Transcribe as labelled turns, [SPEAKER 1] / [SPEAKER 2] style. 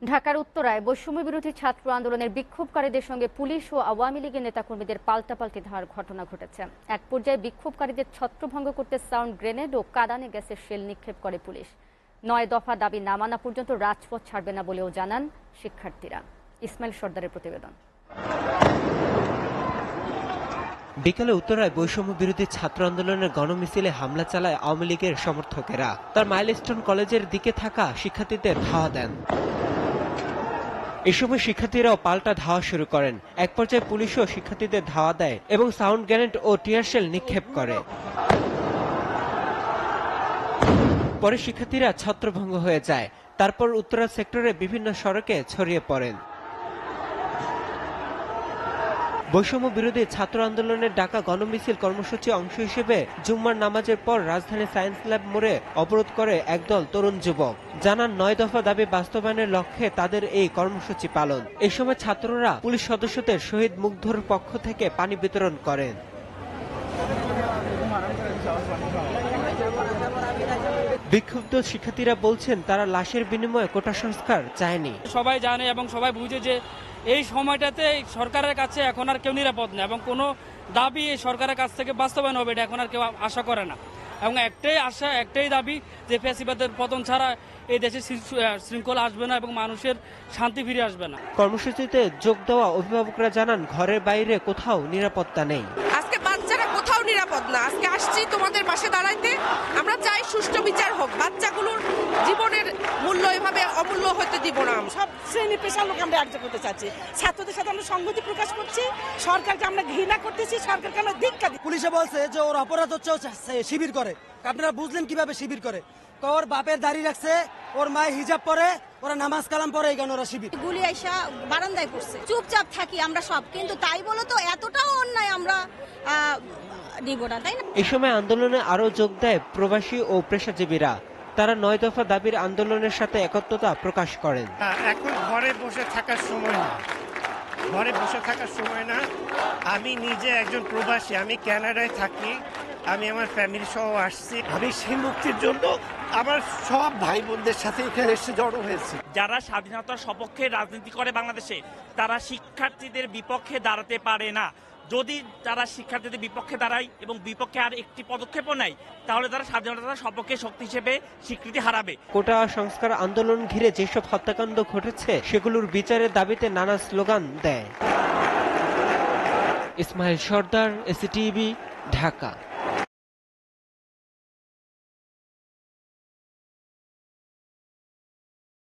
[SPEAKER 1] ঢাকার উত্তরায় বৈষম্য বিরোধী ছাত্র আন্দোলনের বিক্ষোভকারীদের সঙ্গে পুলিশ ও আওয়ামী লীগের নেতাকর্মীদের পাল্টাপাল্টি ধাওয়ার ঘটনা ঘটেছে। এক পর্যায়ে বিক্ষোভকারীদের ছত্রভঙ্গ করতে সাউন্ড গ্রেনেড ও কাঁদানে গ্যাসের শেল নিক্ষেপ করে পুলিশ। ৯ দফা দাবি না মানা পর্যন্ত রাজপথ ছাড়বে না বলেও জানান শিক্ষার্থীরা। ইসমাইল সর্দারের প্রতিবেদন।
[SPEAKER 2] বিকেলে উত্তরায় বৈষম্য বিরোধী ছাত্র আন্দোলনের গণমিছিলে হামলা চালায় আওয়ামী লীগের সমর্থকেরা। তার মাইলস্টোন কলেজের দিকে থাকা শিক্ষার্থীদের ধাওয়া দেন। এ সময় শিক্ষার্থীরাও পাল্টা ধাওয়া শুরু করেন। এক পর্যায়ে পুলিশও শিক্ষার্থীদের ধাওয়া দেয় এবং সাউন্ড গ্রেনেড ও টিয়ারশেল নিক্ষেপ করে। পরে শিক্ষার্থীরা ছত্রভঙ্গ হয়ে যায়। তারপর উত্তরা সেক্টরে বিভিন্ন সড়কে ছড়িয়ে পড়েন। বৈষম্য বিরোধী ছাত্র আন্দোলনের ডাকা গণমিছিল কর্মসূচি অংশ হিসেবে জুম্মার নামাজের পর রাজধানী সায়েন্স ল্যাব মোড়ে অবরোধ করে একদল তরুণ যুবক। জানান ৯ দফা দাবি বাস্তবায়নের লক্ষ্যে তাদের এই কর্মসূচি পালন। এই সময় ছাত্ররা পুলিশ সদস্যদের শহীদ মুগ্ধর পক্ষ থেকে পানি বিতরণ করেন। বিক্ষুব্ধ শিক্ষার্থীরা বলছেন তারা লাশের বিনিময়ে কোটা সংস্কার চায়নি।
[SPEAKER 3] সবাই জানে এবং সবাই বুঝে যে এই সময়টাতে সরকারের কাছে এখন আর কেউ নিরাপদ না এবং কোনো দাবি এই সরকারের কাছ থেকে বাস্তবায়ন হবে এটা এখন আর কেউ আশা করে না। এবং একটাই আশা, একটাই দাবি যে ফ্যাসিবাদের পতন ছাড়া এই দেশে শৃঙ্খলা আসবে না এবং মানুষের শান্তি ফিরে আসবে না।
[SPEAKER 2] কর্মসূচিতে যোগ দেওয়া অভিভাবকরা জানান ঘরের বাইরে কোথাও নিরাপত্তা নেই।
[SPEAKER 4] আজকে বাচ্চারা কোথাও নিরাপদ না। আজকে আসছি তোমাদের পাশে দাঁড়াইতে। আমরা চাই সুষ্ঠু বিচার হোক। বাচ্চাগুলোর জীবনের মূল্য এভাবে অমূল্য হতে দিব না।
[SPEAKER 5] সব শ্রেণী পেশার লোক আমরা একজোট করতে চাচ্ছি। ছাত্রদের সাথে আমরা সংহতি প্রকাশ করছি। সরকারকে আমরা ঘৃণা করতেছি, সরকারকে আমরা ধিক্কার দিচ্ছি।
[SPEAKER 6] পুলিশে বলছে যে ওর অপরাধ হচ্ছে শিবির করে। আপনারা বুঝলেন কিভাবে শিবির করে? ওর বাপের দাড়ি রাখছে, ওর মায়ের হিজাব পরে, ওরা নামাজ কালাম পরে, এই কারণে ওরা শিবির।
[SPEAKER 7] গুলি আইসা বারান্দায় পড়ছে। চুপচাপ থাকি আমরা সব, কিন্তু তাই বলো তো এতটাও অন্যায় আমরা নিব না, তাই না?
[SPEAKER 2] এই সময় আন্দোলনে আরো যোগ দেয় প্রবাসী ও পেশাজীবীরা। তারা ৯ দফা দাবির আন্দোলনের সাথে একত্রতা প্রকাশ করেন।
[SPEAKER 8] এখন ঘরে বসে থাকার সময় না, ঘরে বসে থাকার সময় না। আমি নিজে একজন প্রবাসী, আমি কানাডায় থাকি, আমি আমার ফ্যামিলি সহ আসছি। আমি সেই মুক্তির জন্য আমার সব ভাই বোনদের সাথে এখানে এসে জড়ো হয়েছি।
[SPEAKER 9] যারা স্বাধীনতার সপক্ষে রাজনীতি করে বাংলাদেশে, তারা শিক্ষার্থীদের বিপক্ষে দাঁড়াতে পারে না। যদি তারা শিক্ষার্থীদের বিপক্ষে দাঁড়ায় এবং বিপক্ষে আর একটি পদক্ষেপও নেয়, তাহলে তারা স্বাধীনতার সপক্ষে শক্তি হিসেবে স্বীকৃতি হারাবে।
[SPEAKER 2] কোটা সংস্কার আন্দোলন ঘিরে যেসব হত্যাকাণ্ড ঘটেছে সেগুলোর বিচারের দাবিতে নানা স্লোগান দেয়। ইসমাইল সর্দার, এসিটিভি, ঢাকা।